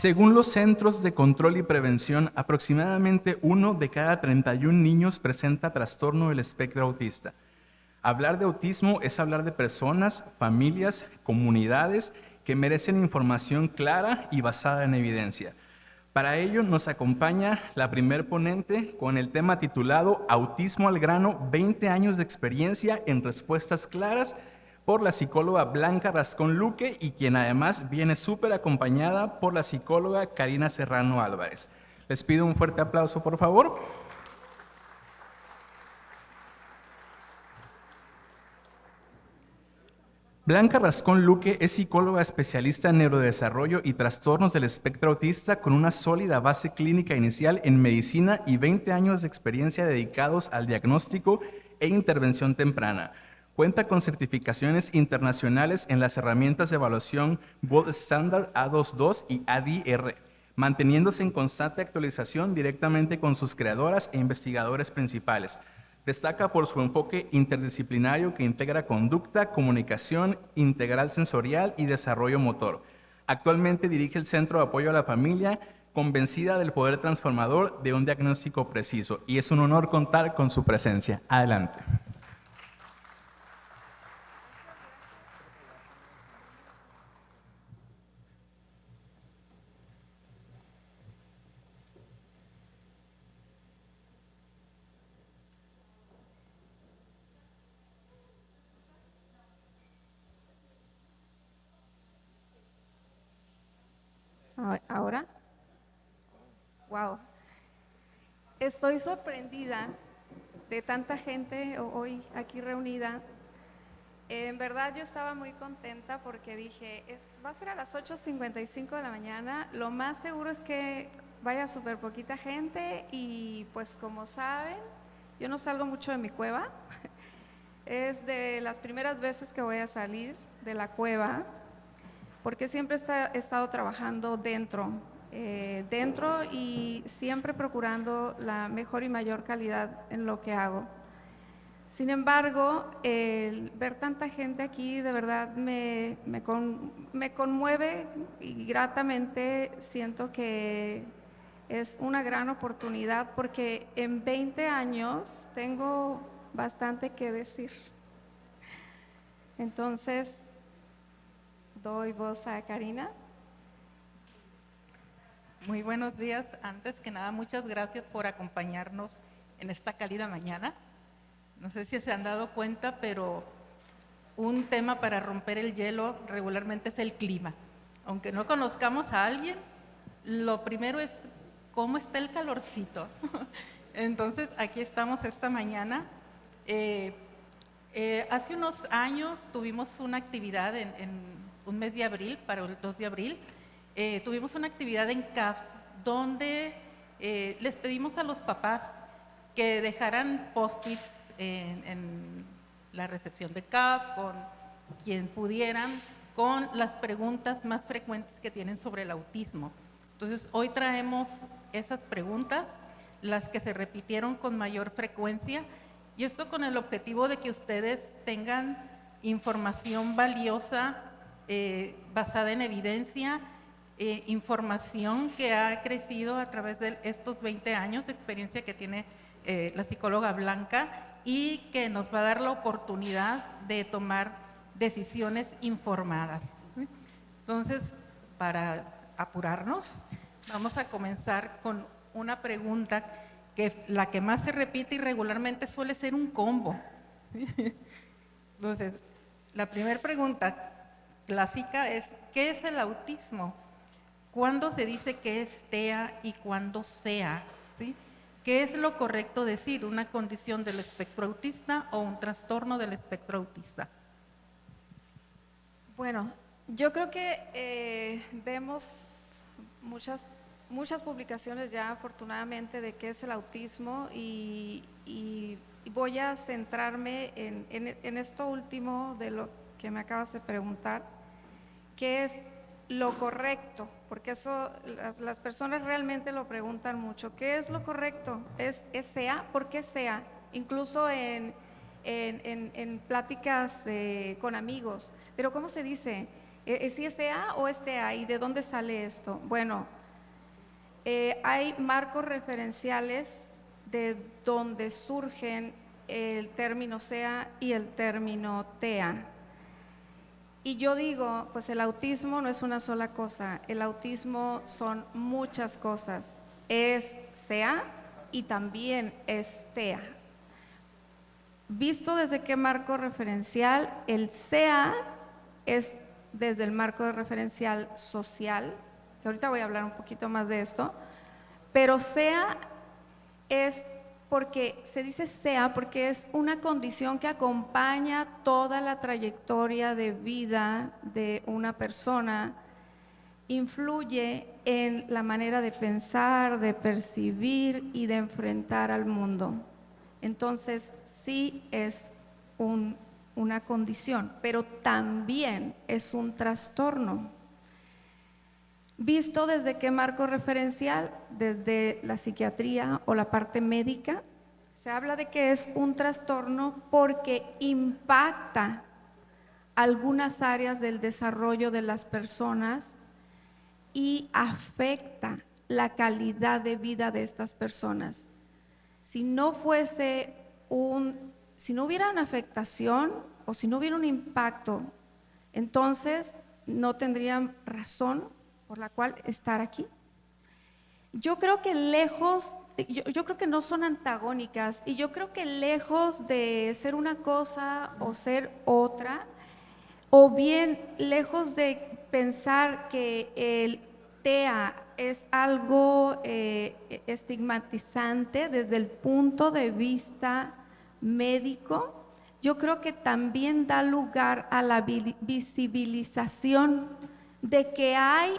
Según los Centros de Control y Prevención, aproximadamente 1 de cada 31 niños presenta trastorno del espectro autista. Hablar de autismo es hablar de personas, familias, comunidades que merecen información clara y basada en evidencia. Para ello nos acompaña la primer ponente con el tema titulado Autismo al grano, 20 años de experiencia en respuestas claras, por la psicóloga Blanca Rascón Luque, y quien además viene súper acompañada por la psicóloga Karina Serrano Álvarez. Les pido un fuerte aplauso, por favor. Blanca Rascón Luque es psicóloga especialista en neurodesarrollo y trastornos del espectro autista con una sólida base clínica inicial en medicina y 20 años de experiencia dedicados al diagnóstico e intervención temprana. Cuenta con certificaciones internacionales en las herramientas de evaluación Gold Standard A22 y ADR, manteniéndose en constante actualización directamente con sus creadoras e investigadores principales. Destaca por su enfoque interdisciplinario que integra conducta, comunicación integral sensorial y desarrollo motor. Actualmente dirige el Centro de Apoyo a la Familia, convencida del poder transformador de un diagnóstico preciso. Y es un honor contar con su presencia. Adelante. Ahora, wow, estoy sorprendida de tanta gente hoy aquí reunida. En verdad yo estaba muy contenta porque dije, va a ser a las 8:55 de la mañana, lo más seguro es que vaya súper poquita gente y pues como saben, yo no salgo mucho de mi cueva, es de las primeras veces que voy a salir de la cueva, porque siempre he estado trabajando dentro y siempre procurando la mejor y mayor calidad en lo que hago. Sin embargo, el ver tanta gente aquí de verdad me conmueve y gratamente siento que es una gran oportunidad porque en 20 años tengo bastante que decir. Entonces, doy voz a Karina. Muy buenos días. Antes que nada, muchas gracias por acompañarnos en esta cálida mañana. No sé si se han dado cuenta, pero un tema para romper el hielo regularmente es el clima. Aunque no conozcamos a alguien, lo primero es cómo está el calorcito. Entonces, aquí estamos esta mañana. Hace unos años tuvimos una actividad en un mes de abril, para el 2 de abril, tuvimos una actividad en CAF donde les pedimos a los papás que dejaran post-it en la recepción de CAF, con quien pudieran, con las preguntas más frecuentes que tienen sobre el autismo. Entonces, hoy traemos esas preguntas, las que se repitieron con mayor frecuencia, y esto con el objetivo de que ustedes tengan información valiosa, basada en evidencia, información que ha crecido a través de estos 20 años de experiencia que tiene la psicóloga Blanca, y que nos va a dar la oportunidad de tomar decisiones informadas. Entonces, para apurarnos, vamos a comenzar con una pregunta que la que más se repite y regularmente suele ser un combo. Entonces, la primera pregunta clásica es, ¿qué es el autismo? ¿Cuándo se dice que es TEA y cuándo SEA? ¿Sí? ¿Qué es lo correcto decir? ¿Una condición del espectro autista o un trastorno del espectro autista? Bueno, yo creo que vemos muchas publicaciones ya afortunadamente de qué es el autismo y voy a centrarme en esto último de lo que me acabas de preguntar, ¿qué es lo correcto? Porque eso las personas realmente lo preguntan mucho. ¿Qué es lo correcto? ¿Es SEA? ¿Por qué SEA? Incluso en pláticas con amigos. Pero ¿cómo se dice? ¿Si es SEA o es TEA? ¿Y de dónde sale esto? Bueno, hay marcos referenciales de donde surgen el término SEA y el término TEA. Y yo digo, pues el autismo no es una sola cosa, el autismo son muchas cosas. Es SEA y también es TEA. Visto desde qué marco referencial, el SEA es desde el marco referencial social, que ahorita voy a hablar un poquito más de esto, pero SEA es porque se dice SEA porque es una condición que acompaña toda la trayectoria de vida de una persona, influye en la manera de pensar, de percibir y de enfrentar al mundo. Entonces sí es una condición, pero también es un trastorno. ¿Visto desde qué marco referencial? Desde la psiquiatría o la parte médica. Se habla de que es un trastorno porque impacta algunas áreas del desarrollo de las personas y afecta la calidad de vida de estas personas. Si no hubiera una afectación o si no hubiera un impacto, entonces no tendrían razón por la cual estar aquí. Yo creo que yo creo que no son antagónicas y yo creo que lejos de ser una cosa o ser otra, o bien lejos de pensar que el TEA es algo estigmatizante desde el punto de vista médico, yo creo que también da lugar a la visibilización de que hay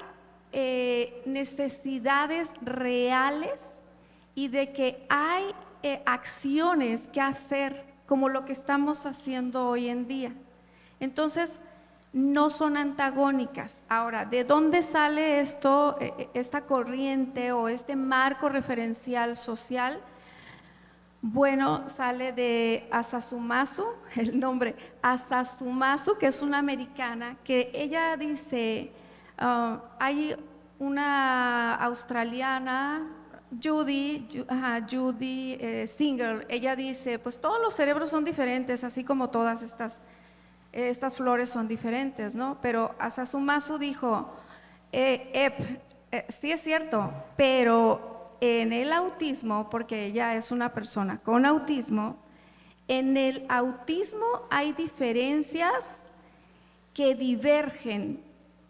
necesidades reales y de que hay acciones que hacer como lo que estamos haciendo hoy en día. Entonces, no son antagónicas. Ahora, ¿de dónde sale esto, esta corriente o este marco referencial social? Bueno, sale de Asazumasu, el nombre Asazumasu, que es una americana, que ella dice, hay una australiana, Judy Singer, ella dice, pues todos los cerebros son diferentes, así como todas estas flores son diferentes, ¿no? Pero Asazumasu dijo, sí es cierto, pero en el autismo, porque ella es una persona con autismo, en el autismo hay diferencias que divergen.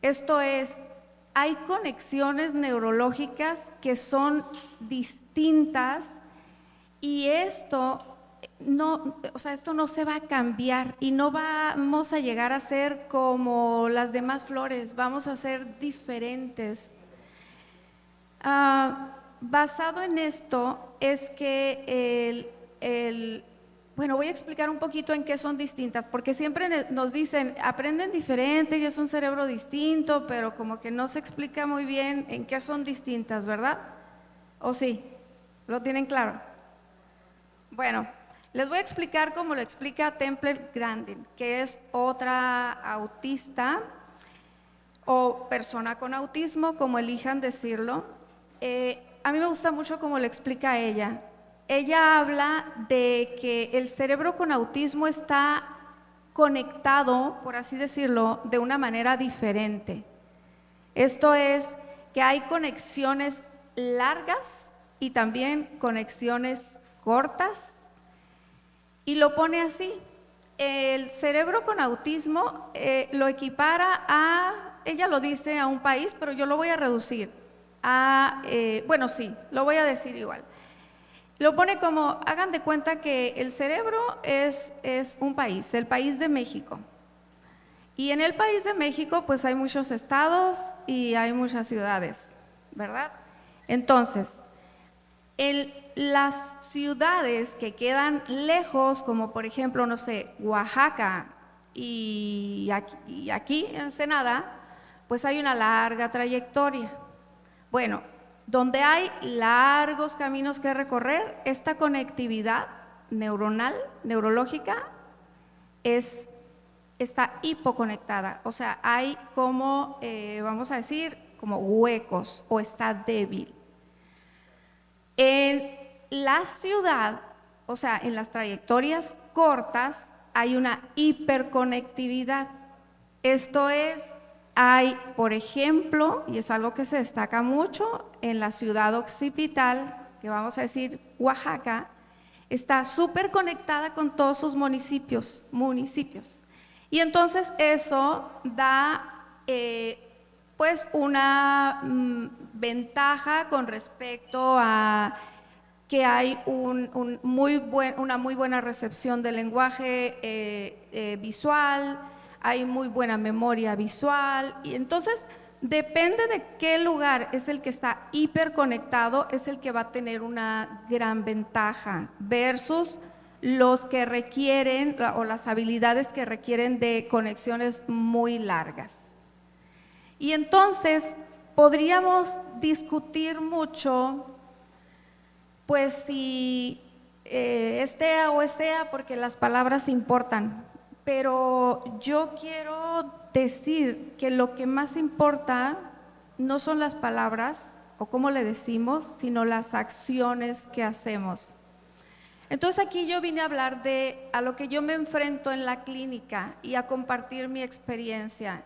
Esto es, hay conexiones neurológicas que son distintas y esto no se va a cambiar y no vamos a llegar a ser como las demás flores, vamos a ser diferentes. Basado en esto es que bueno, voy a explicar un poquito en qué son distintas, porque siempre nos dicen, aprenden diferente y es un cerebro distinto, pero como que no se explica muy bien en qué son distintas, ¿verdad? ¿O sí? ¿Lo tienen claro? Bueno, les voy a explicar como lo explica Temple Grandin, que es otra autista o persona con autismo, como elijan decirlo. A mí me gusta mucho cómo lo explica ella. Ella habla de que el cerebro con autismo está conectado, por así decirlo, de una manera diferente. Esto es que hay conexiones largas y también conexiones cortas. Y lo pone así, el cerebro con autismo lo equipara ella lo dice a un país, pero yo lo voy a reducir bueno, sí, lo voy a decir igual. Lo pone como, hagan de cuenta que el cerebro es un país, el país de México. Y en el país de México pues hay muchos estados y hay muchas ciudades, ¿verdad? Entonces, las ciudades que quedan lejos, como por ejemplo, no sé, Oaxaca y aquí en Ensenada, pues hay una larga trayectoria. Bueno, donde hay largos caminos que recorrer, esta conectividad neurológica es está hipoconectada, o sea, hay como, vamos a decir, como huecos o está débil. En la ciudad, o sea, en las trayectorias cortas, hay una hiperconectividad. Esto es, hay, por ejemplo, y es algo que se destaca mucho, en la ciudad occipital, que vamos a decir Oaxaca, está súper conectada con todos sus municipios. Y entonces eso da pues una ventaja con respecto a que hay una muy buena recepción del lenguaje visual, hay muy buena memoria visual, y entonces depende de qué lugar es el que está hiperconectado, es el que va a tener una gran ventaja versus los que requieren o las habilidades que requieren de conexiones muy largas. Y entonces podríamos discutir mucho, pues si estea o estea, porque las palabras importan, pero yo quiero decir que lo que más importa no son las palabras o cómo le decimos, sino las acciones que hacemos. Entonces aquí yo vine a hablar a lo que yo me enfrento en la clínica y a compartir mi experiencia.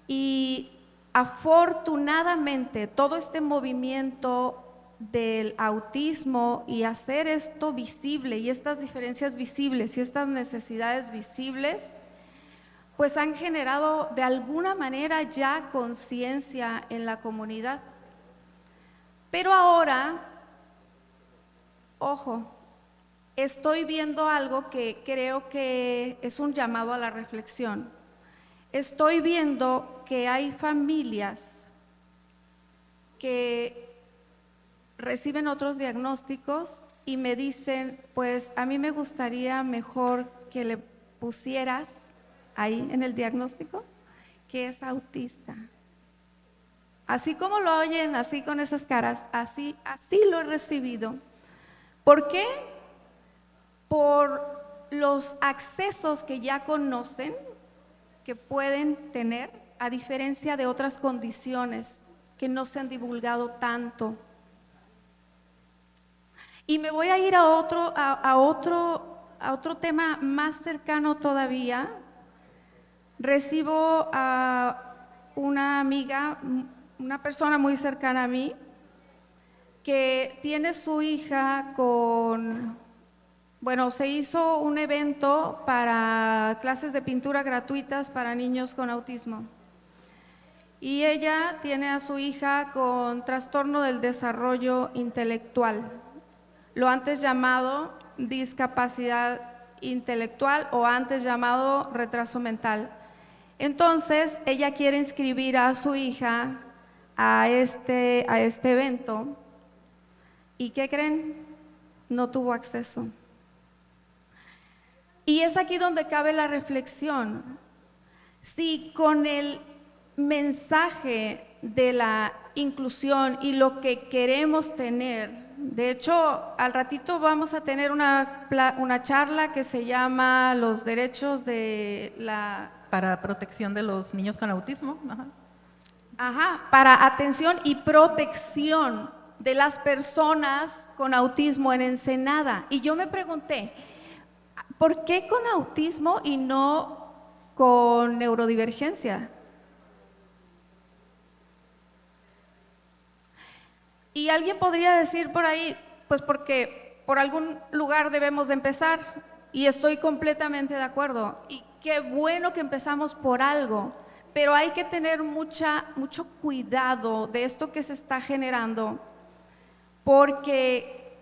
Y afortunadamente todo este movimiento del autismo y hacer esto visible y estas diferencias visibles y estas necesidades visibles, pues han generado de alguna manera ya conciencia en la comunidad. Pero ahora, ojo, estoy viendo algo que creo que es un llamado a la reflexión. Estoy viendo que hay familias que reciben otros diagnósticos y me dicen, pues a mí me gustaría mejor que le pusieras ahí en el diagnóstico que es autista. Así como lo oyen, así con esas caras, así lo he recibido. ¿Por qué? Por los accesos que ya conocen, que pueden tener, a diferencia de otras condiciones que no se han divulgado tanto. Y me voy a ir a otro tema más cercano todavía. Recibo a una amiga, una persona muy cercana a mí, que tiene su hija se hizo un evento para clases de pintura gratuitas para niños con autismo. Y ella tiene a su hija con trastorno del desarrollo intelectual, lo antes llamado discapacidad intelectual o antes llamado retraso mental. Entonces, ella quiere inscribir a su hija a este evento. ¿Y qué creen? No tuvo acceso. Y es aquí donde cabe la reflexión. Si con el mensaje de la inclusión y lo que queremos tener, de hecho, al ratito vamos a tener una charla que se llama Los derechos de la... Para protección de los niños con autismo. Para atención y protección de las personas con autismo en Ensenada. Y yo me pregunté, ¿por qué con autismo y no con neurodivergencia? Y alguien podría decir por ahí, pues porque por algún lugar debemos de empezar, y estoy completamente de acuerdo, y qué bueno que empezamos por algo, pero hay que tener mucho cuidado de esto que se está generando, porque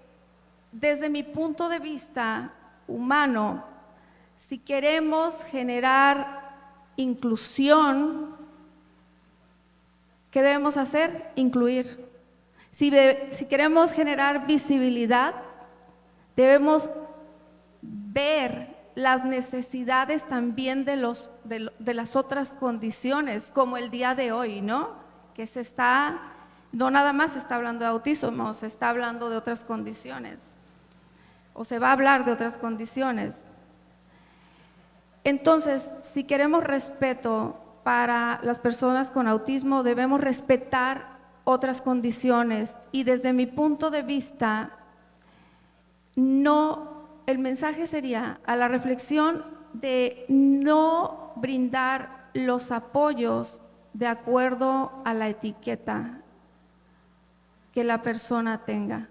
desde mi punto de vista humano, si queremos generar inclusión, ¿qué debemos hacer? Incluir. Si queremos generar visibilidad, debemos ver las necesidades también de las otras condiciones, como el día de hoy, ¿no? Que no nada más se está hablando de autismo, se está hablando de otras condiciones, o se va a hablar de otras condiciones. Entonces, si queremos respeto para las personas con autismo, debemos respetar otras condiciones y desde mi punto de vista, el mensaje sería a la reflexión de no brindar los apoyos de acuerdo a la etiqueta que la persona tenga.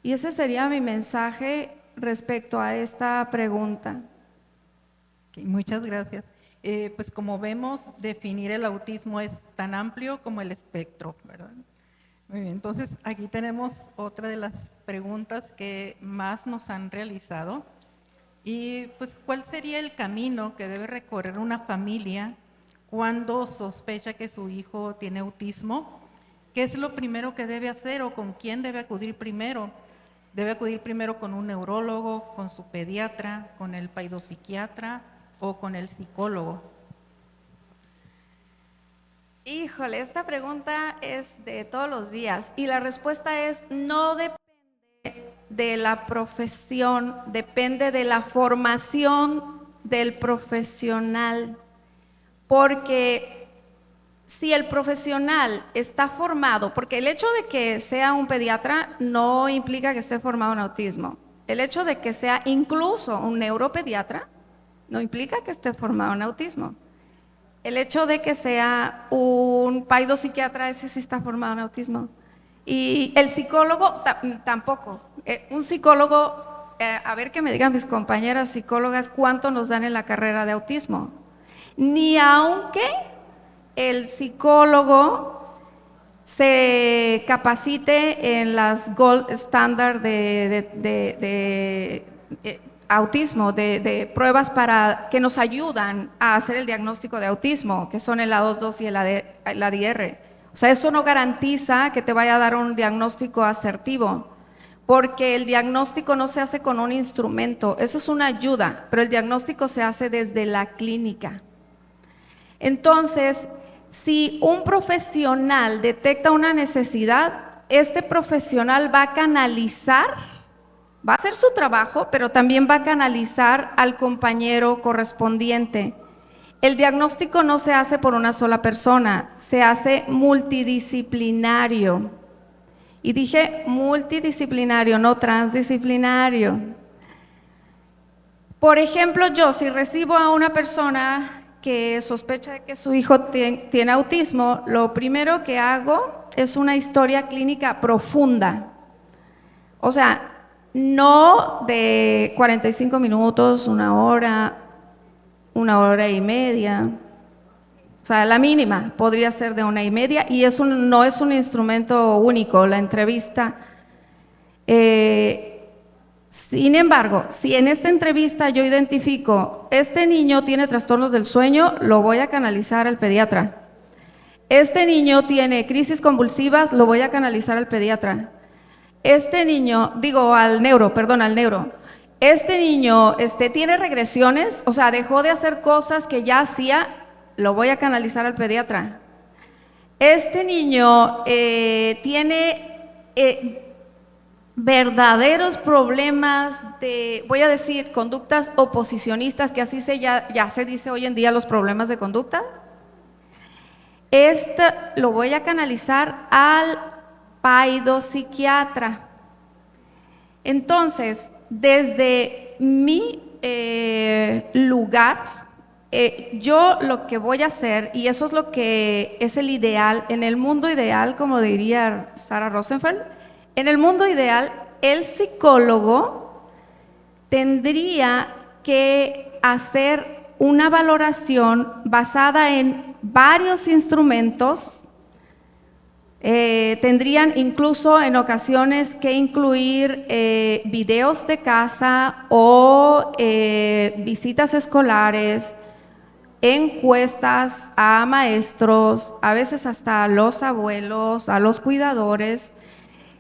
Y ese sería mi mensaje respecto a esta pregunta. Ok, muchas gracias. Pues como vemos, definir el autismo es tan amplio como el espectro, ¿verdad? Muy bien, entonces aquí tenemos otra de las preguntas que más nos han realizado. Y pues, ¿cuál sería el camino que debe recorrer una familia cuando sospecha que su hijo tiene autismo? ¿Qué es lo primero que debe hacer o con quién debe acudir primero? ¿Debe acudir primero con un neurólogo, con su pediatra, con el paidopsiquiatra o con el psicólogo? Híjole, esta pregunta es de todos los días y la respuesta es no depende de la profesión, depende de la formación del profesional, porque si el profesional está formado, porque el hecho de que sea un pediatra no implica que esté formado en autismo, el hecho de que sea incluso un neuropediatra no implica que esté formado en autismo. El hecho de que sea un paidopsiquiatra, ese sí está formado en autismo. Y el psicólogo tampoco. Un psicólogo, a ver que me digan mis compañeras psicólogas cuánto nos dan en la carrera de autismo. Ni aunque el psicólogo se capacite en las gold standard de autismo, de pruebas que nos ayudan a hacer el diagnóstico de autismo, que son el A2-2 y el ADR. O sea, eso no garantiza que te vaya a dar un diagnóstico asertivo, porque el diagnóstico no se hace con un instrumento, eso es una ayuda, pero el diagnóstico se hace desde la clínica. Entonces, si un profesional detecta una necesidad, este profesional va a canalizar, va a hacer su trabajo, pero también va a canalizar al compañero correspondiente. El diagnóstico no se hace por una sola persona, se hace multidisciplinario. Y dije multidisciplinario, no transdisciplinario. Por ejemplo, yo si recibo a una persona que sospecha de que su hijo tiene autismo, lo primero que hago es una historia clínica profunda. O sea, no de 45 minutos, una hora y media. O sea, la mínima podría ser de 1:30 y no es un instrumento único, la entrevista. Sin embargo, si en esta entrevista yo identifico, este niño tiene trastornos del sueño, lo voy a canalizar al pediatra. Este niño tiene crisis convulsivas, lo voy a canalizar al pediatra. Este niño, al neuro. Este niño tiene regresiones, o sea, dejó de hacer cosas que ya hacía, lo voy a canalizar al pediatra. Este niño tiene verdaderos problemas voy a decir, conductas oposicionistas, que así ya se dice hoy en día los problemas de conducta. Lo voy a canalizar al paidopsiquiatra. Entonces, desde mi lugar, yo lo que voy a hacer, y eso es lo que es el ideal, en el mundo ideal, como diría Sarah Rosenfeld, en el mundo ideal, el psicólogo tendría que hacer una valoración basada en varios instrumentos. Tendrían incluso en ocasiones que incluir videos de casa o visitas escolares, encuestas a maestros, a veces hasta a los abuelos, a los cuidadores,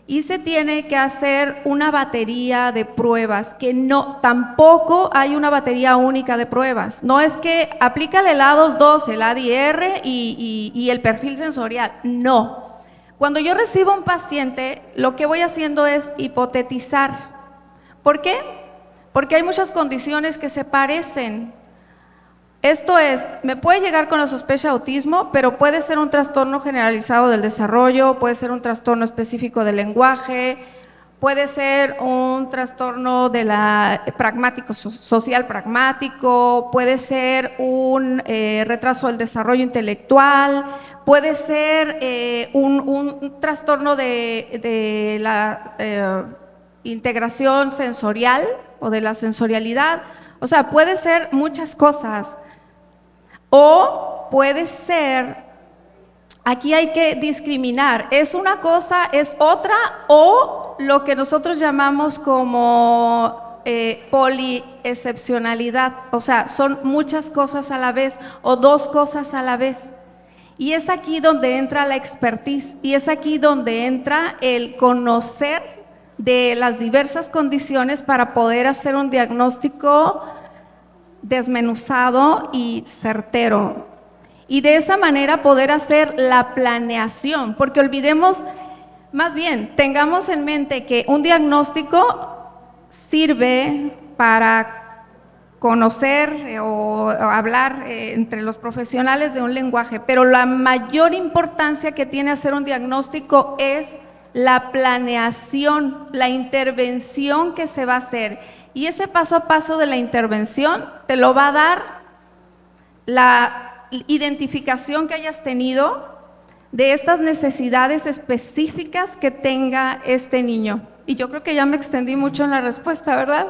y se tiene que hacer una batería de pruebas, que tampoco hay una batería única de pruebas. No es que aplícale el A2-2, el ADR y el perfil sensorial, no. Cuando yo recibo un paciente, lo que voy haciendo es hipotetizar. ¿Por qué? porque hay muchas condiciones que se parecen. Esto es, me puede llegar con la sospecha de autismo, pero puede ser un trastorno generalizado del desarrollo, puede ser un trastorno específico del lenguaje, puede ser un trastorno de la pragmático, social pragmático, puede ser un retraso del desarrollo intelectual, puede ser un trastorno de la integración sensorial o de la sensorialidad. O sea, puede ser muchas cosas. O puede ser, aquí hay que discriminar, es una cosa, es otra, o lo que nosotros llamamos como poliexcepcionalidad, o sea, son muchas cosas a la vez o dos cosas a la vez. Y es aquí donde entra la expertise, y es aquí donde entra el conocer de las diversas condiciones para poder hacer un diagnóstico desmenuzado y certero, y de esa manera poder hacer la planeación, porque olvidemos, más bien, tengamos en mente que un diagnóstico sirve para conocer o hablar entre los profesionales de un lenguaje, pero la mayor importancia que tiene hacer un diagnóstico es la planeación, la intervención que se va a hacer. Y ese paso a paso de la intervención te lo va a dar la identificación que hayas tenido de estas necesidades específicas que tenga este niño. Y yo creo que ya me extendí mucho en la respuesta, ¿verdad?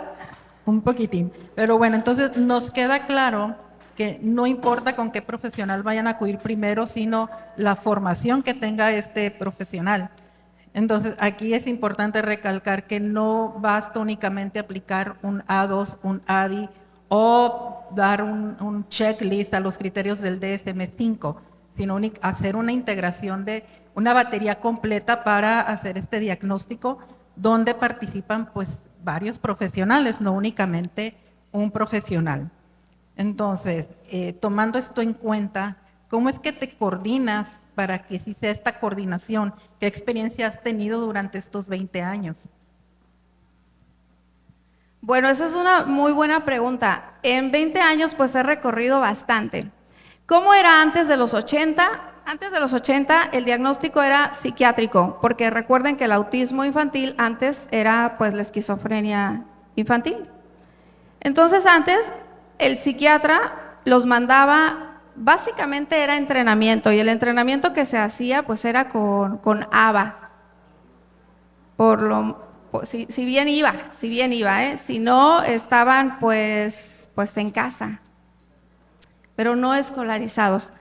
Un poquitín. Pero bueno, entonces nos queda claro que no importa con qué profesional vayan a acudir primero, sino la formación que tenga este profesional. Entonces, aquí es importante recalcar que no basta únicamente aplicar un A2, un ADI o dar un checklist a los criterios del DSM-5, sino hacer una integración de una batería completa para hacer este diagnóstico donde participan pues varios profesionales, no únicamente un profesional. Entonces, tomando esto en cuenta, ¿cómo es que te coordinas para que sí sea esta coordinación? ¿Qué experiencia has tenido durante estos 20 años? Bueno, esa es una muy buena pregunta. En 20 años pues he recorrido bastante. ¿Cómo era antes de los 80? Antes de los 80 el diagnóstico era psiquiátrico, porque recuerden que el autismo infantil antes era pues la esquizofrenia infantil. Entonces antes el psiquiatra los mandaba, básicamente era entrenamiento, y el entrenamiento que se hacía pues era con ABA, si bien iba, si no estaban pues en casa, pero no escolarizados.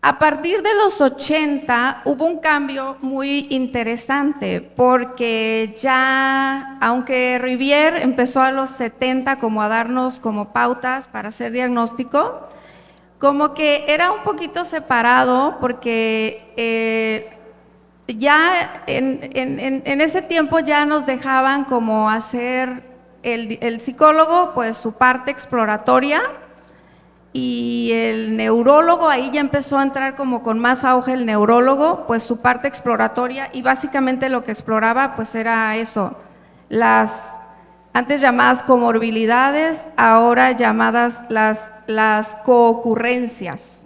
A partir de los 80 hubo un cambio muy interesante, porque ya, aunque Rivière empezó a los 70 como a darnos como pautas para hacer diagnóstico, como que era un poquito separado, porque ya en ese tiempo ya nos dejaban como hacer el psicólogo pues su parte exploratoria, y el neurólogo, ahí ya empezó a entrar como con más auge el neurólogo, pues su parte exploratoria, y básicamente lo que exploraba pues era eso, las antes llamadas comorbilidades, ahora llamadas las coocurrencias.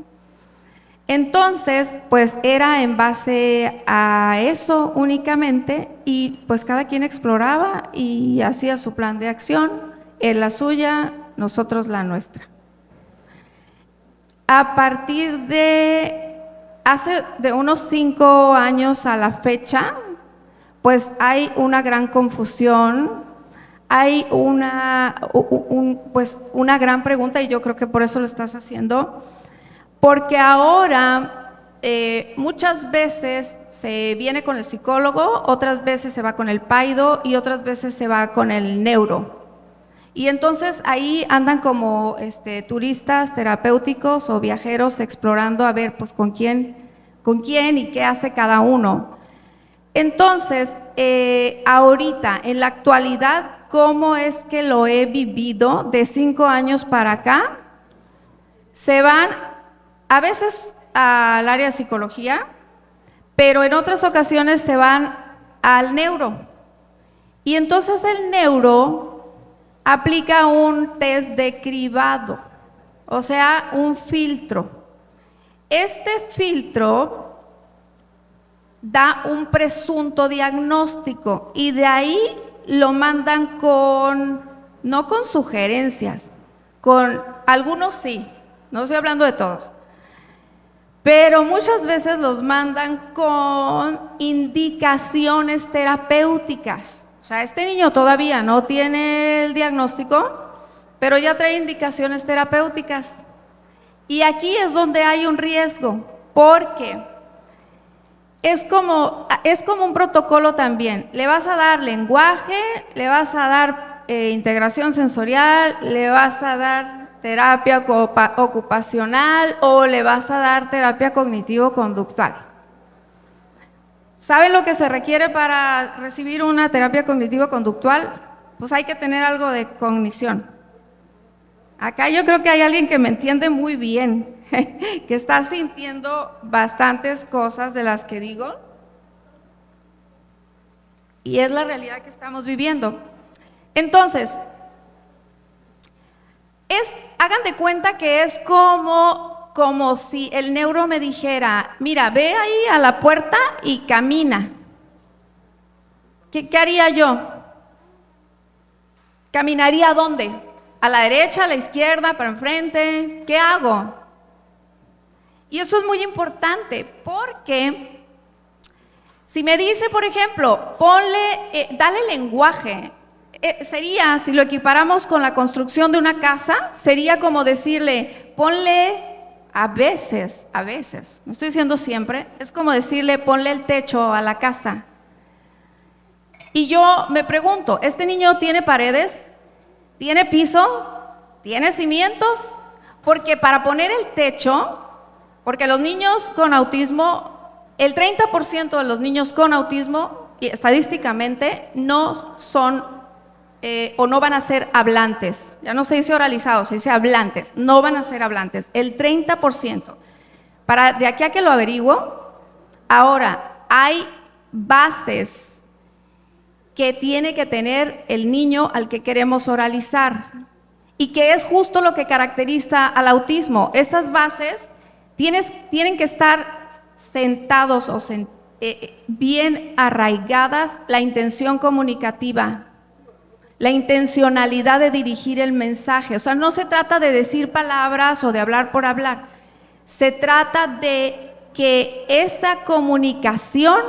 Entonces, pues era en base a eso únicamente, y pues cada quien exploraba y hacía su plan de acción, él la suya, nosotros la nuestra. A partir de hace de unos 5 años a la fecha, pues hay una gran confusión, hay una gran pregunta, y yo creo que por eso lo estás haciendo, porque ahora muchas veces se viene con el psicólogo, otras veces se va con el PAIDO y otras veces se va con el neuro. Y entonces ahí andan como turistas terapéuticos o viajeros explorando a ver pues con quién y qué hace cada uno. Entonces, ahorita, en la actualidad, ¿cómo es que lo he vivido de 5 años para acá? Se van a veces al área de psicología, pero en otras ocasiones se van al neuro. Y entonces el neuro aplica un test de cribado, o sea, un filtro. Este filtro da un presunto diagnóstico y de ahí lo mandan no con sugerencias, con algunos sí, no estoy hablando de todos, pero muchas veces los mandan con indicaciones terapéuticas. O sea, este niño todavía no tiene el diagnóstico, pero ya trae indicaciones terapéuticas. Y aquí es donde hay un riesgo, porque es como un protocolo también. Le vas a dar lenguaje, le vas a dar integración sensorial, le vas a dar terapia ocupacional o le vas a dar terapia cognitivo-conductual. ¿Saben lo que se requiere para recibir una terapia cognitivo-conductual? Pues hay que tener algo de cognición. Acá yo creo que hay alguien que me entiende muy bien, que está sintiendo bastantes cosas de las que digo, y es la realidad que estamos viviendo. Entonces, hagan de cuenta que es como si el neuro me dijera, mira, ve ahí a la puerta y camina. ¿Qué haría yo? ¿Caminaría a dónde? ¿A la derecha, a la izquierda, para enfrente? ¿Qué hago? Y eso es muy importante porque si me dice, por ejemplo, dale lenguaje, sería, si lo equiparamos con la construcción de una casa, sería como decirle, ponle a veces, no estoy diciendo siempre, es como decirle, ponle el techo a la casa. Y yo me pregunto, ¿este niño tiene paredes? ¿Tiene piso? ¿Tiene cimientos? Porque para poner el techo, porque los niños con autismo, el 30% de los niños con autismo, estadísticamente, no son o no van a ser hablantes. Ya no se dice oralizados, se dice hablantes. No van a ser hablantes. El 30%. De aquí a que lo averiguo, ahora hay bases que tiene que tener el niño al que queremos oralizar y que es justo lo que caracteriza al autismo. Estas bases tienen que estar sentados o bien arraigadas la intención comunicativa, la intencionalidad de dirigir el mensaje. O sea, no se trata de decir palabras o de hablar por hablar. Se trata de que esa comunicación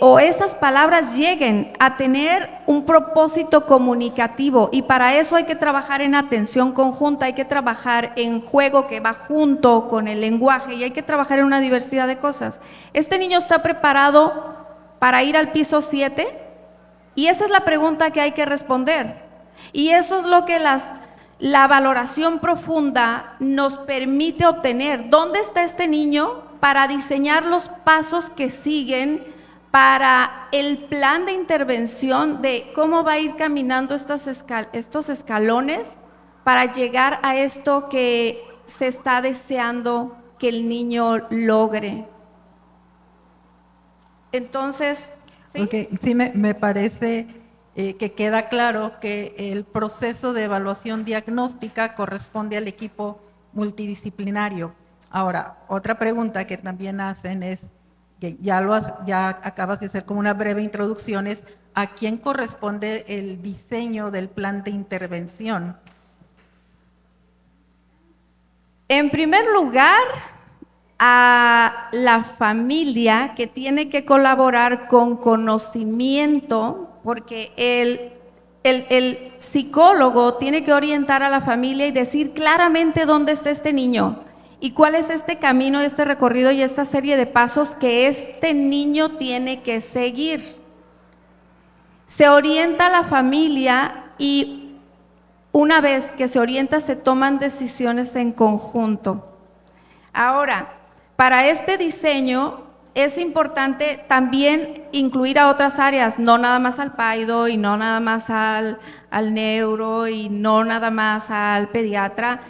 o esas palabras lleguen a tener un propósito comunicativo, y para eso hay que trabajar en atención conjunta, hay que trabajar en juego que va junto con el lenguaje y hay que trabajar en una diversidad de cosas. ¿Este niño está preparado para ir al piso 7? Y esa es la pregunta que hay que responder. Y eso es lo que la valoración profunda nos permite obtener. ¿Dónde está este niño para diseñar los pasos que siguen para el plan de intervención de cómo va a ir caminando estos escalones para llegar a esto que se está deseando que el niño logre? Entonces, ¿sí? Okay, sí, me parece que queda claro que el proceso de evaluación diagnóstica corresponde al equipo multidisciplinario. Ahora, otra pregunta que también hacen es, que ya acabas de hacer como una breve introducción, es ¿a quién corresponde el diseño del plan de intervención? En primer lugar, a la familia, que tiene que colaborar con conocimiento, porque el psicólogo tiene que orientar a la familia y decir claramente dónde está este niño y cuál es este camino, este recorrido y esta serie de pasos que este niño tiene que seguir. Se orienta a la familia y una vez que se orienta se toman decisiones en conjunto. Ahora, para este diseño es importante también incluir a otras áreas, no nada más al PAIDO y no nada más al neuro y no nada más al pediatra.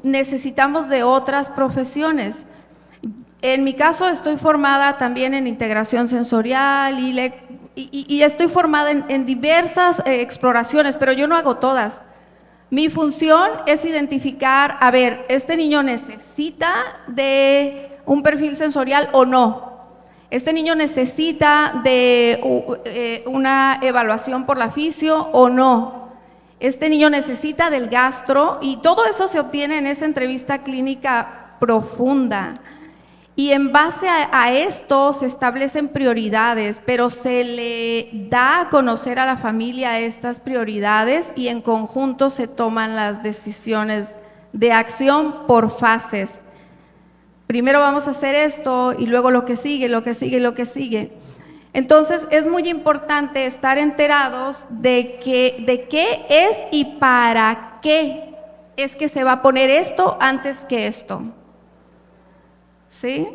Necesitamos de otras profesiones. En mi caso estoy formada también en integración sensorial y y estoy formada en diversas exploraciones, pero yo no hago todas. Mi función es identificar, a ver, ¿este niño necesita de un perfil sensorial o no? ¿Este niño necesita de una evaluación por la fisio o no? ¿Este niño necesita del gastro? Y todo eso se obtiene en esa entrevista clínica profunda. Y en base a esto se establecen prioridades, pero se le da a conocer a la familia estas prioridades y en conjunto se toman las decisiones de acción por fases. Primero vamos a hacer esto y luego lo que sigue, lo que sigue, lo que sigue. Entonces es muy importante estar enterados de qué es y para qué es que se va a poner esto antes que esto. ¿Sí?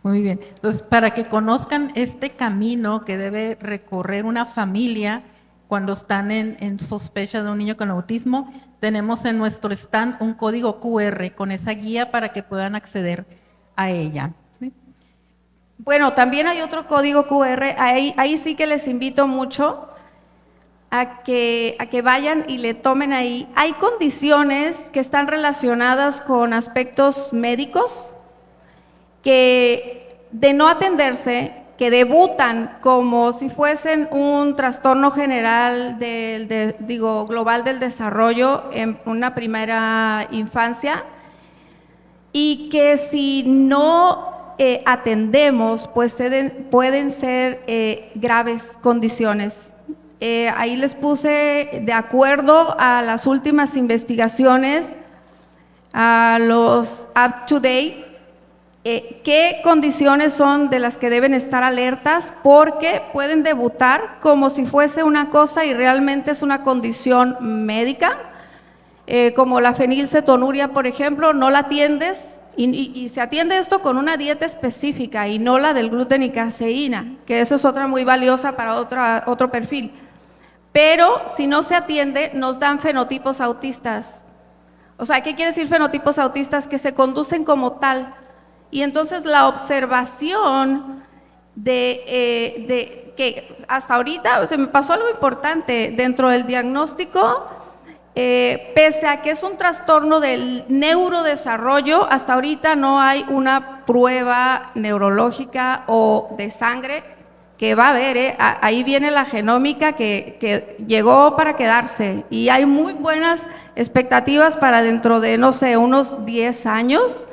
Muy bien. Entonces, para que conozcan este camino que debe recorrer una familia cuando están en sospecha de un niño con autismo, tenemos en nuestro stand un código QR con esa guía para que puedan acceder a ella. ¿Sí? Bueno, también hay otro código QR, ahí sí que les invito mucho a que vayan y le tomen ahí. Hay condiciones que están relacionadas con aspectos médicos que de no atenderse, que debutan como si fuesen un trastorno general global del desarrollo en una primera infancia y que si no atendemos, pues pueden ser graves condiciones. Ahí les puse de acuerdo a las últimas investigaciones, a los up to date, qué condiciones son de las que deben estar alertas, porque pueden debutar como si fuese una cosa y realmente es una condición médica, como la fenilcetonuria, por ejemplo. No la atiendes y se atiende esto con una dieta específica y no la del gluten y caseína, que esa es otra muy valiosa para otro perfil. Pero si no se atiende, nos dan fenotipos autistas. O sea, ¿qué quiere decir fenotipos autistas? Que se conducen como tal. Y entonces la observación de que hasta ahorita se me pasó algo importante dentro del diagnóstico, pese a que es un trastorno del neurodesarrollo, hasta ahorita no hay una prueba neurológica o de sangre, que va a haber, ahí viene la genómica que llegó para quedarse y hay muy buenas expectativas para dentro de, no sé, unos 10 años,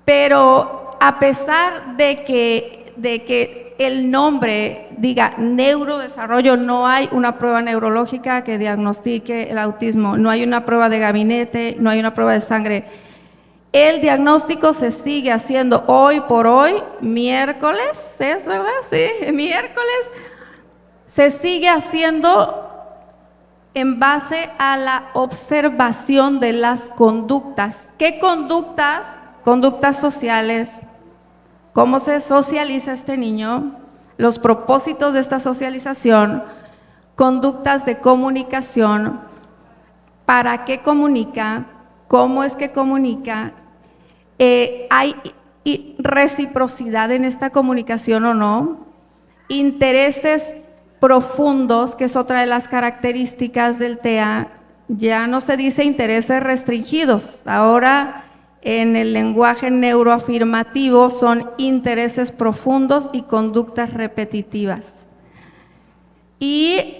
pero a pesar de que el nombre diga neurodesarrollo, no hay una prueba neurológica que diagnostique el autismo, no hay una prueba de gabinete, no hay una prueba de sangre. El diagnóstico se sigue haciendo hoy por hoy, miércoles, ¿es verdad? Sí, miércoles, se sigue haciendo en base a la observación de las conductas. ¿Qué conductas? Conductas sociales. ¿Cómo se socializa este niño? Los propósitos de esta socialización, conductas de comunicación, ¿para qué comunica? ¿Cómo es que comunica? ¿Hay reciprocidad en esta comunicación o no? Intereses profundos, que es otra de las características del TEA. Ya no se dice intereses restringidos, ahora en el lenguaje neuroafirmativo son intereses profundos y conductas repetitivas. Y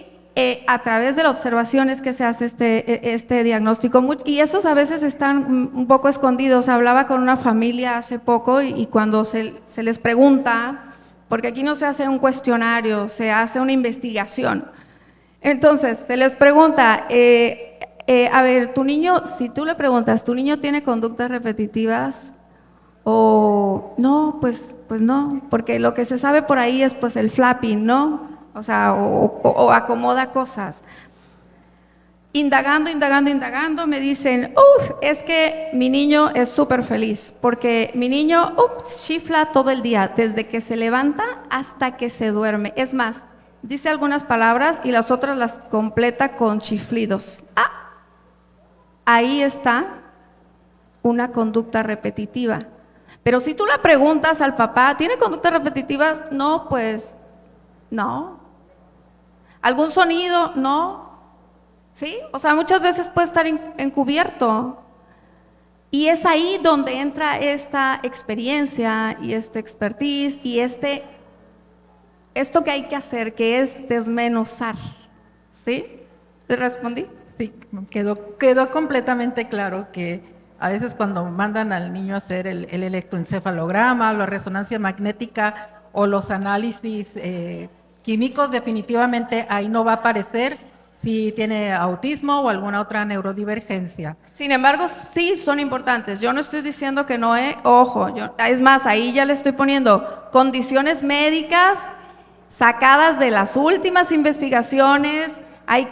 a través de la observación es que se hace este diagnóstico, y esos a veces están un poco escondidos. Hablaba con una familia hace poco y cuando se les pregunta, porque aquí no se hace un cuestionario, se hace una investigación. Entonces se les pregunta, a ver, tu niño, si tú le preguntas, ¿tu niño tiene conductas repetitivas? O no, pues no, porque lo que se sabe por ahí es pues el flapping, ¿no? O sea, o acomoda cosas. Indagando, me dicen, es que mi niño es súper feliz, porque mi niño chifla todo el día, desde que se levanta hasta que se duerme. Es más, dice algunas palabras y las otras las completa con chiflidos. Ahí está una conducta repetitiva. Pero si tú le preguntas al papá, ¿tiene conductas repetitivas? No, pues No. ¿Algún sonido? No. ¿Sí? O sea, muchas veces puede estar encubierto. Y es ahí donde entra esta experiencia y esta expertise y esto que hay que hacer, que es desmenuzar. ¿Sí? ¿Le respondí? Sí, quedó completamente claro que a veces cuando mandan al niño a hacer el electroencefalograma, la resonancia magnética o los análisis químicos, definitivamente ahí no va a aparecer si tiene autismo o alguna otra neurodivergencia. Sin embargo, sí son importantes. Yo no estoy diciendo que no, ojo, es más, ahí ya le estoy poniendo condiciones médicas sacadas de las últimas investigaciones.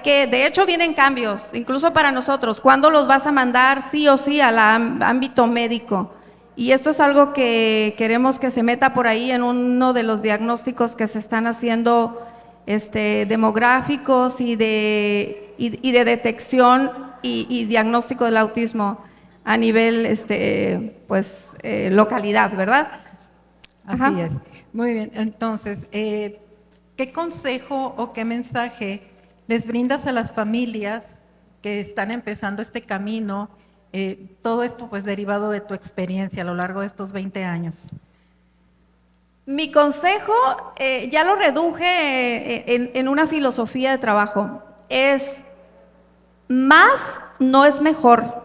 De hecho vienen cambios, incluso para nosotros. ¿Cuándo los vas a mandar sí o sí al ámbito médico? Y esto es algo que queremos que se meta por ahí en uno de los diagnósticos que se están haciendo demográficos y de detección y diagnóstico del autismo a nivel localidad, ¿verdad? Así es. Muy bien, entonces, ¿qué consejo o qué mensaje les brindas a las familias que están empezando este camino? Todo esto pues derivado de tu experiencia a lo largo de estos 20 años. Mi consejo, ya lo reduje en una filosofía de trabajo, es más no es mejor,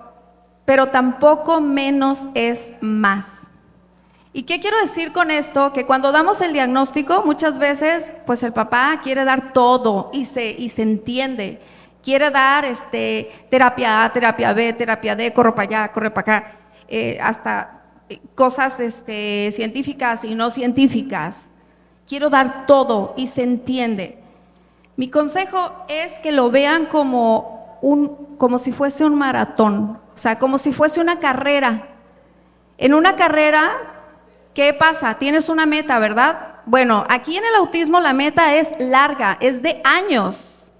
pero tampoco menos es más. ¿Y qué quiero decir con esto? Que cuando damos el diagnóstico, muchas veces pues el papá quiere dar todo y se entiende. Quiere dar terapia A, terapia B, terapia D, corre para allá, corre para acá, hasta cosas científicas y no científicas. Quiero dar todo y se entiende. Mi consejo es que lo vean como si fuese un maratón, o sea, como si fuese una carrera. En una carrera, ¿qué pasa? Tienes una meta, ¿verdad? Bueno, aquí en el autismo la meta es larga, es de años.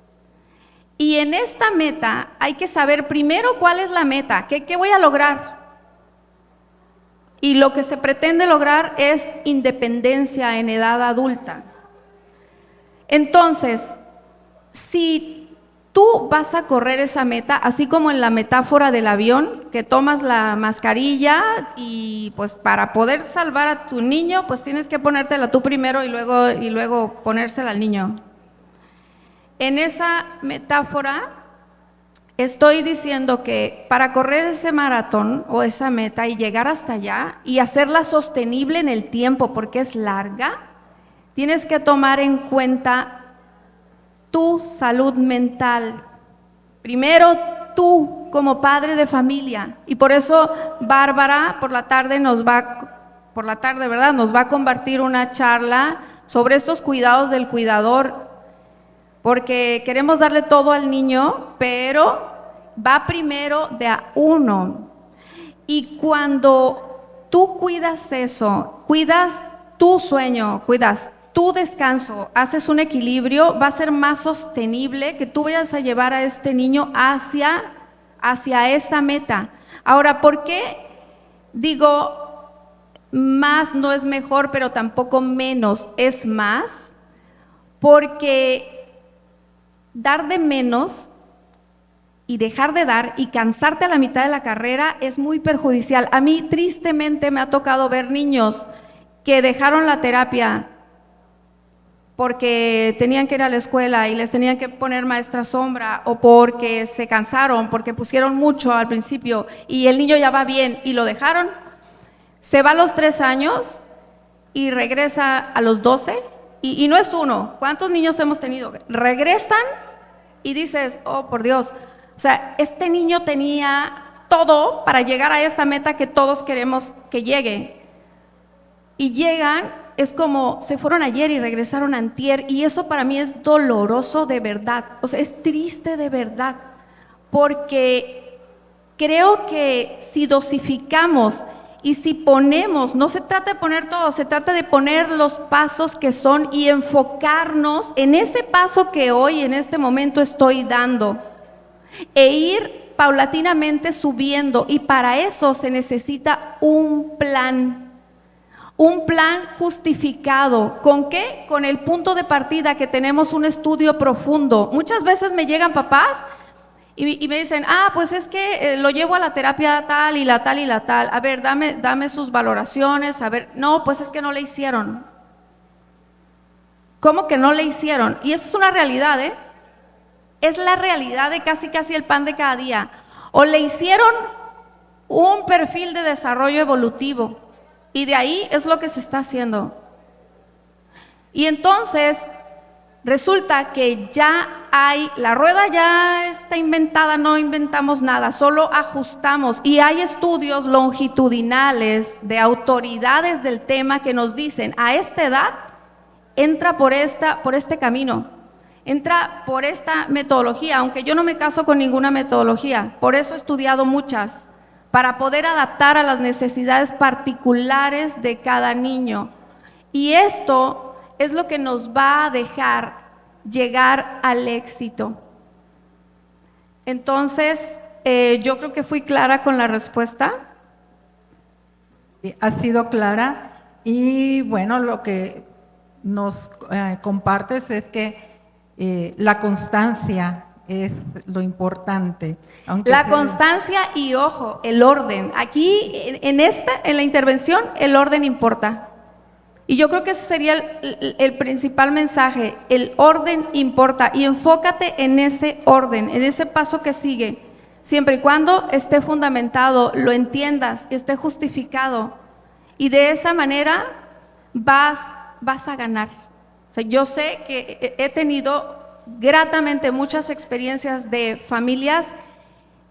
Y en esta meta hay que saber primero cuál es la meta, qué voy a lograr. Y lo que se pretende lograr es independencia en edad adulta. Entonces, si tú vas a correr esa meta, así como en la metáfora del avión, que tomas la mascarilla y pues para poder salvar a tu niño, pues tienes que ponértela tú primero y luego ponérsela al niño. En esa metáfora estoy diciendo que para correr ese maratón o esa meta y llegar hasta allá y hacerla sostenible en el tiempo porque es larga, tienes que tomar en cuenta tu salud mental. Primero tú como padre de familia, y por eso Bárbara por la tarde, ¿verdad? Nos va a compartir una charla sobre estos cuidados del cuidador, porque queremos darle todo al niño, pero va primero de a uno. Y cuando tú cuidas eso, cuidas tu sueño, cuidas tu descanso, haces un equilibrio, va a ser más sostenible que tú vayas a llevar a este niño hacia esa meta. Ahora, ¿por qué digo más no es mejor, pero tampoco menos es más? Porque dar de menos y dejar de dar y cansarte a la mitad de la carrera es muy perjudicial. A mí tristemente me ha tocado ver niños que dejaron la terapia porque tenían que ir a la escuela y les tenían que poner maestra sombra, o porque se cansaron, porque pusieron mucho al principio y el niño ya va bien y lo dejaron. Se va a los 3 años y regresa a los 12. Y no es uno, ¿cuántos niños hemos tenido? Regresan y dices, oh por Dios, o sea, este niño tenía todo para llegar a esa meta que todos queremos que llegue. Y llegan, es como se fueron ayer y regresaron antier, y eso para mí es doloroso de verdad, o sea, es triste de verdad, porque creo que si dosificamos y si ponemos, no se trata de poner todo, se trata de poner los pasos que son y enfocarnos en ese paso que hoy, en este momento estoy dando, e ir paulatinamente subiendo, y para eso se necesita un plan. Un plan justificado. ¿Con qué? Con el punto de partida que tenemos un estudio profundo. Muchas veces me llegan papás y me dicen, pues es que lo llevo a la terapia tal y la tal y la tal. A ver, dame sus valoraciones. A ver, no, pues es que no le hicieron. ¿Cómo que no le hicieron? Y eso es una realidad, ¿eh? Es la realidad de casi el pan de cada día. O le hicieron un perfil de desarrollo evolutivo y de ahí es lo que se está haciendo. Y entonces resulta que ya la rueda ya está inventada, no inventamos nada, solo ajustamos. Y hay estudios longitudinales de autoridades del tema que nos dicen, a esta edad entra por este camino, entra por esta metodología, aunque yo no me caso con ninguna metodología, por eso he estudiado muchas, para poder adaptar a las necesidades particulares de cada niño. Y esto es lo que nos va a dejar llegar al éxito. Entonces, yo creo que fui clara con la respuesta. Ha sido clara y bueno, lo que nos compartes es que la constancia es lo importante. La constancia y ojo, el orden. Aquí en la intervención el orden importa. Y yo creo que ese sería el principal mensaje, el orden importa y enfócate en ese orden, en ese paso que sigue, siempre y cuando esté fundamentado, lo entiendas, esté justificado y de esa manera vas a ganar. O sea, yo sé que he tenido gratamente muchas experiencias de familias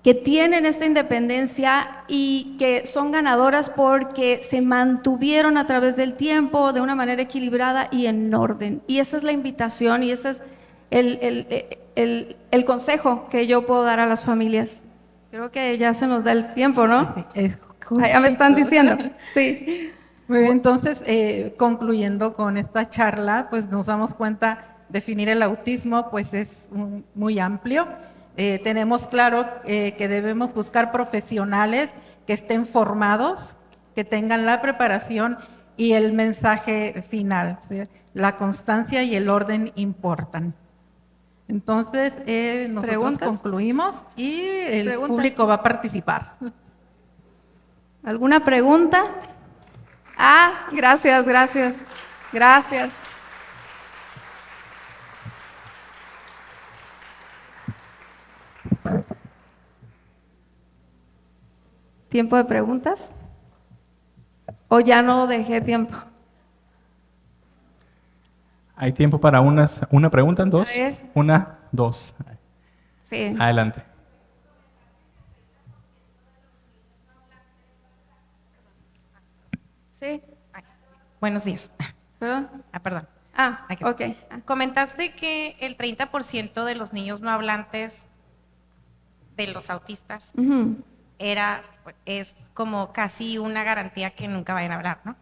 que tienen esta independencia y que son ganadoras porque se mantuvieron a través del tiempo de una manera equilibrada y en orden. Y esa es la invitación y ese es el consejo que yo puedo dar a las familias. Creo que ya se nos da el tiempo, ¿no? Sí, ya me están diciendo. Sí. Muy bien, entonces, concluyendo con esta charla, pues nos damos cuenta, definir el autismo pues es muy amplio. Tenemos claro que debemos buscar profesionales que estén formados, que tengan la preparación y el mensaje final, ¿sí? La constancia y el orden importan. Entonces, nosotros ¿Preguntas? concluimos y el ¿Preguntas? público va a participar. ¿Alguna pregunta? Gracias. ¿Tiempo de preguntas? ¿O ya no dejé tiempo? Hay tiempo para una pregunta, dos. A ver. Una, dos. Sí. Adelante. Sí. Buenos días. ¿Perdón? Perdón. Aquí Ok. está. Comentaste que el 30% de los niños no hablantes de los autistas Ujú. es como casi una garantía que nunca vayan a hablar, ¿no?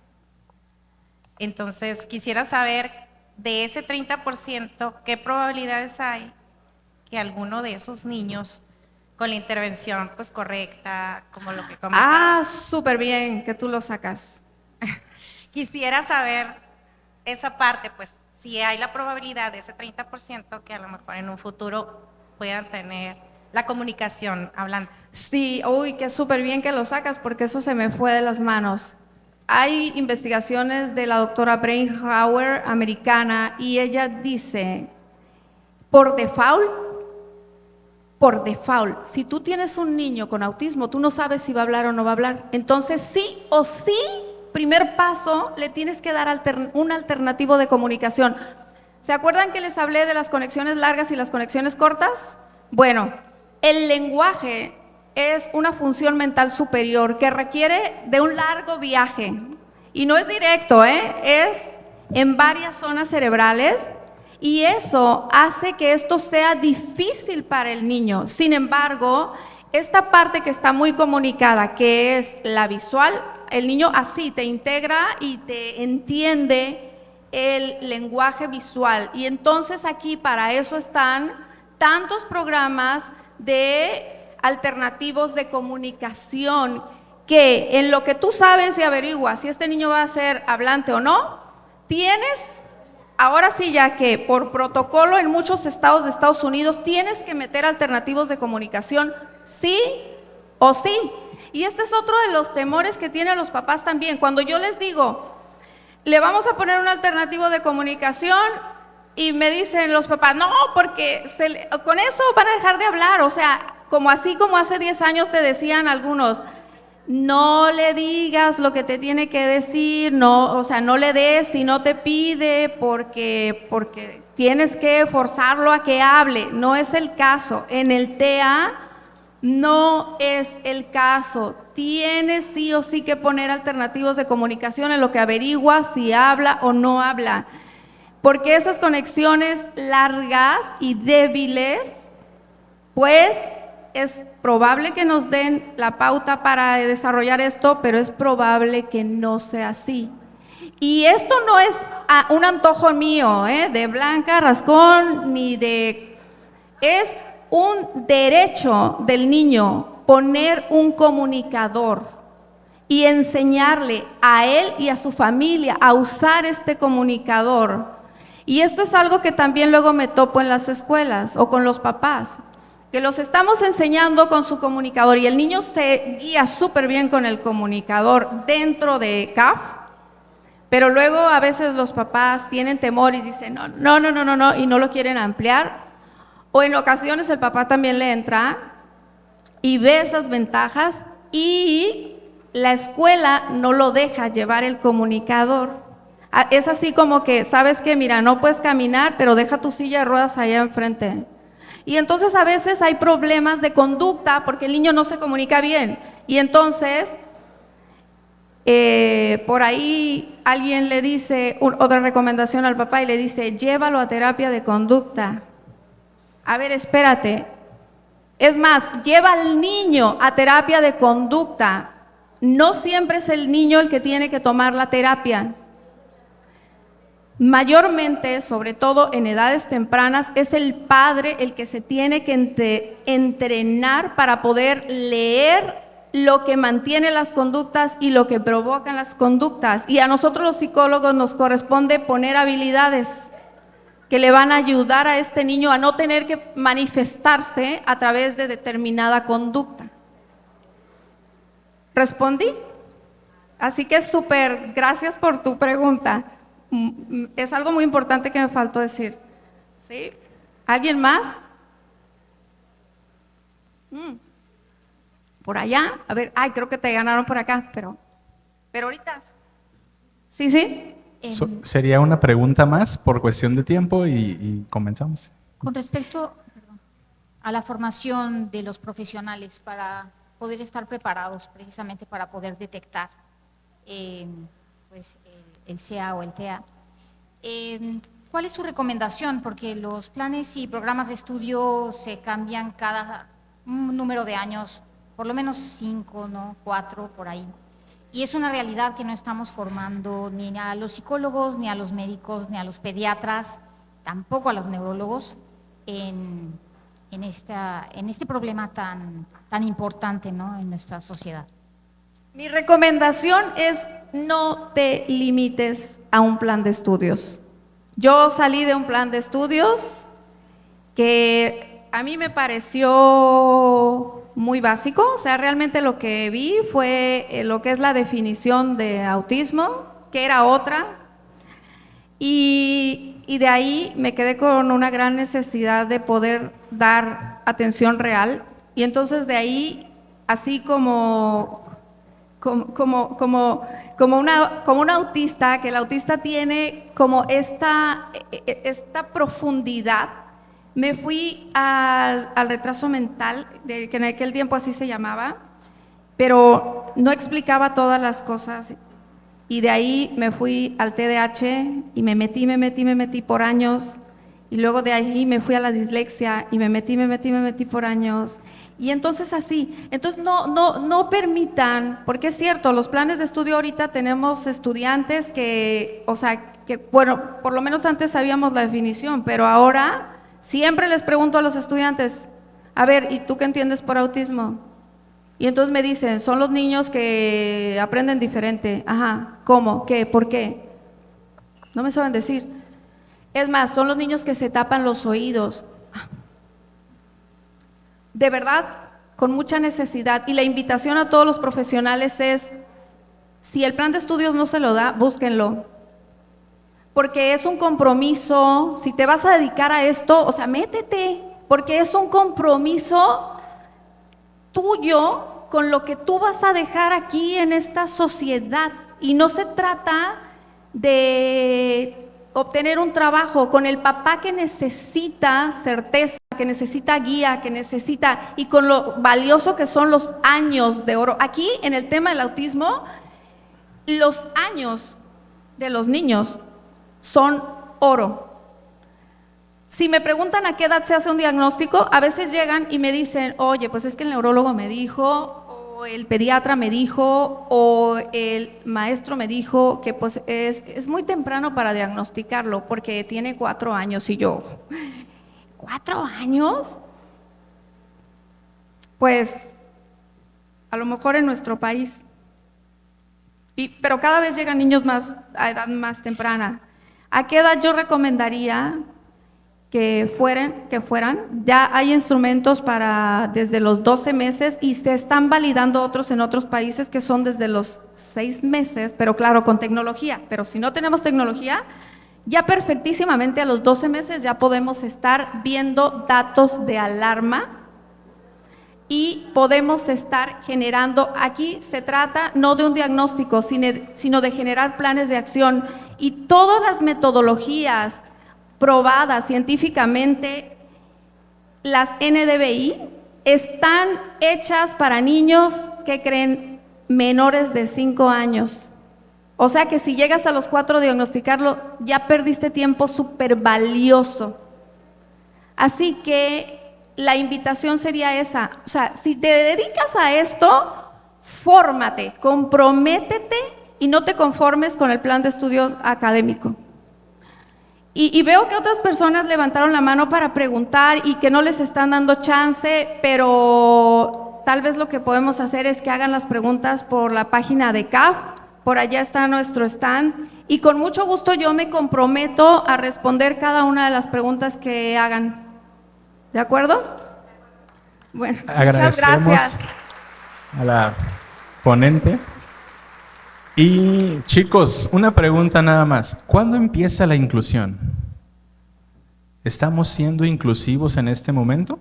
Entonces, quisiera saber de ese 30%, ¿qué probabilidades hay que alguno de esos niños con la intervención pues correcta, como lo que comentabas? Súper bien que tú lo sacas. Quisiera saber esa parte, pues si hay la probabilidad de ese 30% que a lo mejor en un futuro puedan tener la comunicación hablante. Sí, uy, que súper bien que lo sacas porque eso se me fue de las manos. Hay investigaciones de la doctora Brainhauer, americana, y ella dice, por default, si tú tienes un niño con autismo, tú no sabes si va a hablar o no va a hablar. Entonces, sí o sí, primer paso, le tienes que dar un alternativo de comunicación. ¿Se acuerdan que les hablé de las conexiones largas y las conexiones cortas? Bueno, el lenguaje es una función mental superior que requiere de un largo viaje y no es directo, es en varias zonas cerebrales y eso hace que esto sea difícil para el niño. Sin embargo, esta parte que está muy comunicada, que es la visual, el niño así te integra y te entiende el lenguaje visual y entonces aquí para eso están tantos programas de alternativos de comunicación que en lo que tú sabes y averiguas si este niño va a ser hablante o no, tienes, ahora sí ya que por protocolo en muchos estados de Estados Unidos tienes que meter alternativos de comunicación, sí o sí. Y este es otro de los temores que tienen los papás también. Cuando yo les digo, le vamos a poner un alternativo de comunicación, y me dicen los papás, no, porque con eso van a dejar de hablar. O sea, como así como hace 10 años te decían algunos, no le digas lo que te tiene que decir, no, o sea, no le des si no te pide, porque tienes que forzarlo a que hable. No es el caso. En el TEA no es el caso. Tienes sí o sí que poner alternativos de comunicación en lo que averiguas si habla o no habla. Porque esas conexiones largas y débiles, pues es probable que nos den la pauta para desarrollar esto, pero es probable que no sea así. Y esto no es un antojo mío, de Blanca Rascón, ni de… Es un derecho del niño poner un comunicador y enseñarle a él y a su familia a usar este comunicador. Y esto es algo que también luego me topo en las escuelas o con los papás, que los estamos enseñando con su comunicador y el niño se guía súper bien con el comunicador dentro de CAF, pero luego a veces los papás tienen temor y dicen no, y no lo quieren ampliar, o en ocasiones el papá también le entra y ve esas ventajas y la escuela no lo deja llevar el comunicador. Es así como que, ¿sabes qué? Mira, no puedes caminar, pero deja tu silla de ruedas allá enfrente. Y entonces a veces hay problemas de conducta porque el niño no se comunica bien. Y entonces, por ahí alguien le dice, otra recomendación al papá y le dice, llévalo a terapia de conducta. A ver, espérate. Es más, lleva al niño a terapia de conducta. No siempre es el niño el que tiene que tomar la terapia. Mayormente, sobre todo en edades tempranas, es el padre el que se tiene que entrenar para poder leer lo que mantiene las conductas y lo que provocan las conductas. Y a nosotros los psicólogos nos corresponde poner habilidades que le van a ayudar a este niño a no tener que manifestarse a través de determinada conducta. ¿Respondí? Así que súper, gracias por tu pregunta. Es algo muy importante que me faltó decir. ¿Sí? ¿Alguien más? Por allá, a ver, creo que te ganaron por acá, pero ahorita. Sí. Sería una pregunta más por cuestión de tiempo y comenzamos. Con respecto a la formación de los profesionales para poder estar preparados precisamente para poder detectar el CEA o el TEA. ¿Cuál es su recomendación? Porque los planes y programas de estudio se cambian cada un número de años, por lo menos 5, ¿no? 4 por ahí. Y es una realidad que no estamos formando ni a los psicólogos, ni a los médicos, ni a los pediatras, tampoco a los neurólogos en este problema tan importante, ¿no?, en nuestra sociedad. Mi recomendación es no te limites a un plan de estudios. Yo salí de un plan de estudios que a mí me pareció muy básico, o sea, realmente lo que vi fue lo que es la definición de autismo, que era otra, y de ahí me quedé con una gran necesidad de poder dar atención real, y entonces de ahí, así como un autista, que el autista tiene como esta profundidad, me fui al retraso mental, que en aquel tiempo así se llamaba, pero no explicaba todas las cosas, y de ahí me fui al TDAH y me metí por años, y luego de ahí me fui a la dislexia y me metí por años. Y entonces así, entonces no permitan, porque es cierto, los planes de estudio ahorita tenemos estudiantes que, o sea, que bueno, por lo menos antes sabíamos la definición, pero ahora siempre les pregunto a los estudiantes, a ver, ¿y tú qué entiendes por autismo? Y entonces me dicen, son los niños que aprenden diferente. Ajá, ¿cómo? ¿Qué? ¿Por qué? No me saben decir. Es más, son los niños que se tapan los oídos. De verdad, con mucha necesidad. Y la invitación a todos los profesionales es, si el plan de estudios no se lo da, búsquenlo. Porque es un compromiso, si te vas a dedicar a esto, o sea, métete, porque es un compromiso tuyo con lo que tú vas a dejar aquí en esta sociedad. Y no se trata de obtener un trabajo con el papá que necesita certeza, que necesita guía, que necesita, y con lo valioso que son los años de oro. Aquí en el tema del autismo, los años de los niños son oro. Si me preguntan a qué edad se hace un diagnóstico, a veces llegan y me dicen, oye, pues es que el neurólogo me dijo, o el pediatra me dijo, o el maestro me dijo que pues es muy temprano para diagnosticarlo porque tiene 4 años. Y yo, ¿4 años? Pues a lo mejor en nuestro país. Pero cada vez llegan niños más a edad más temprana. ¿A qué edad yo recomendaría que fueran? Ya hay instrumentos para desde los 12 meses y se están validando otros en otros países que son desde los 6 meses, pero claro, con tecnología. Pero si no tenemos tecnología, ya perfectísimamente a los 12 meses ya podemos estar viendo datos de alarma y podemos estar generando, aquí se trata no de un diagnóstico, sino de generar planes de acción, y todas las metodologías probadas científicamente, las NDVI, están hechas para niños que creen menores de 5 años. O sea que si llegas a los 4 a diagnosticarlo, ya perdiste tiempo súper valioso. Así que la invitación sería esa, o sea, si te dedicas a esto, fórmate, comprométete y no te conformes con el plan de estudios académico. Y veo que otras personas levantaron la mano para preguntar y que no les están dando chance, pero tal vez lo que podemos hacer es que hagan las preguntas por la página de CAF, por allá está nuestro stand, y con mucho gusto yo me comprometo a responder cada una de las preguntas que hagan. ¿De acuerdo? Bueno, muchas gracias a la ponente. Y chicos, una pregunta nada más. ¿Cuándo empieza la inclusión? ¿Estamos siendo inclusivos en este momento?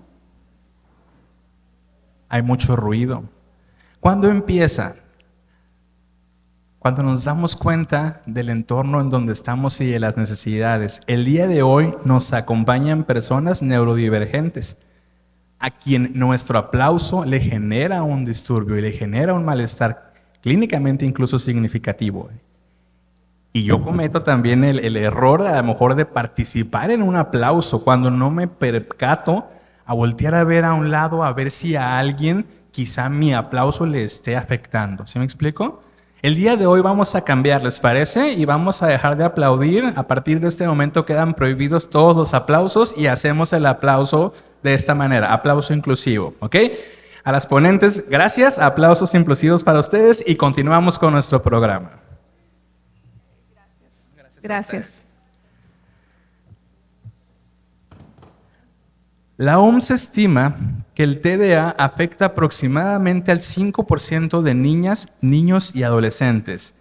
Hay mucho ruido. ¿Cuándo empieza? Cuando nos damos cuenta del entorno en donde estamos y de las necesidades. El día de hoy nos acompañan personas neurodivergentes, a quien nuestro aplauso le genera un disturbio y le genera un malestar clínicamente incluso significativo. Y yo cometo también el error a lo mejor de participar en un aplauso cuando no me percato a voltear a ver a un lado a ver si a alguien quizá mi aplauso le esté afectando. ¿Sí me explico? El día de hoy vamos a cambiar, ¿les parece? Y vamos a dejar de aplaudir. A partir de este momento quedan prohibidos todos los aplausos y hacemos el aplauso de esta manera, aplauso inclusivo, ¿ok? A las ponentes, gracias, aplausos inclusivos para ustedes y continuamos con nuestro programa. Gracias. La OMS estima que el TDA afecta aproximadamente al 5% de niñas, niños y adolescentes.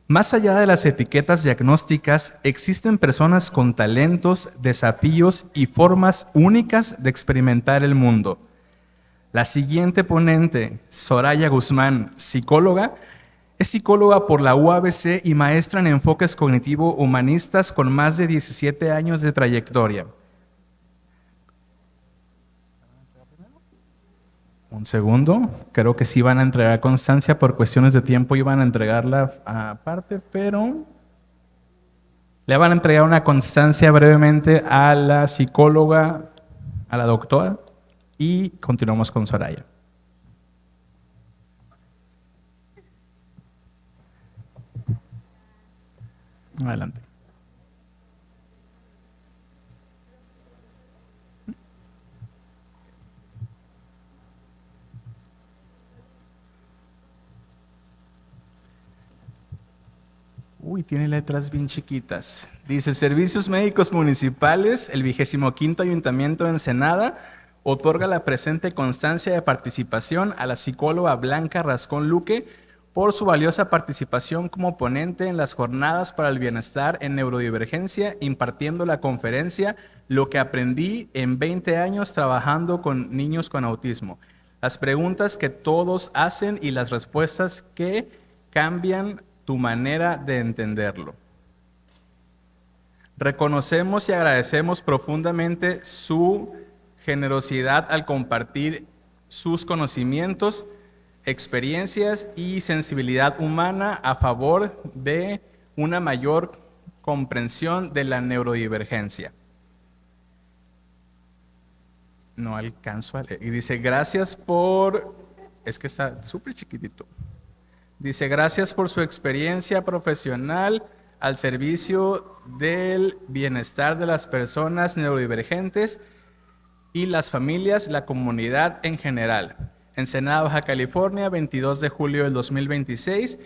Más allá de las etiquetas diagnósticas, existen personas con talentos, desafíos y formas únicas de experimentar el mundo. La siguiente ponente, Soraya Guzmán, psicóloga, es psicóloga por la UABC y maestra en enfoques cognitivo-humanistas con más de 17 años de trayectoria. Un segundo, creo que sí van a entregar constancia, por cuestiones de tiempo iban a entregarla aparte, pero le van a entregar una constancia brevemente a la psicóloga, a la doctora, y continuamos con Soraya. Adelante. Uy, tiene letras bien chiquitas. Dice, Servicios Médicos Municipales, el 25º Ayuntamiento de Ensenada, otorga la presente constancia de participación a la psicóloga Blanca Rascón Luque por su valiosa participación como ponente en las jornadas para el bienestar en neurodivergencia, impartiendo la conferencia Lo que aprendí en 20 años trabajando con niños con autismo. Las preguntas que todos hacen y las respuestas que cambian tu manera de entenderlo. Reconocemos y agradecemos profundamente su generosidad al compartir sus conocimientos, experiencias y sensibilidad humana a favor de una mayor comprensión de la neurodivergencia. No alcanzo a leer. Y dice, gracias por... Es que está súper chiquitito. Dice, gracias por su experiencia profesional al servicio del bienestar de las personas neurodivergentes y las familias, la comunidad en general. Ensenada, Baja California, 22 de julio del 2026.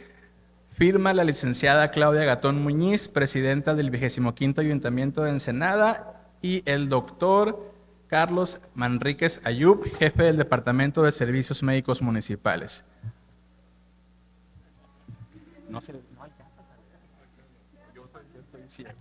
Firma la licenciada Claudia Gatón Muñiz, presidenta del 25º Ayuntamiento de Ensenada, y el doctor Carlos Manríquez Ayub, jefe del Departamento de Servicios Médicos Municipales. No alcanza. Yo soy ciego.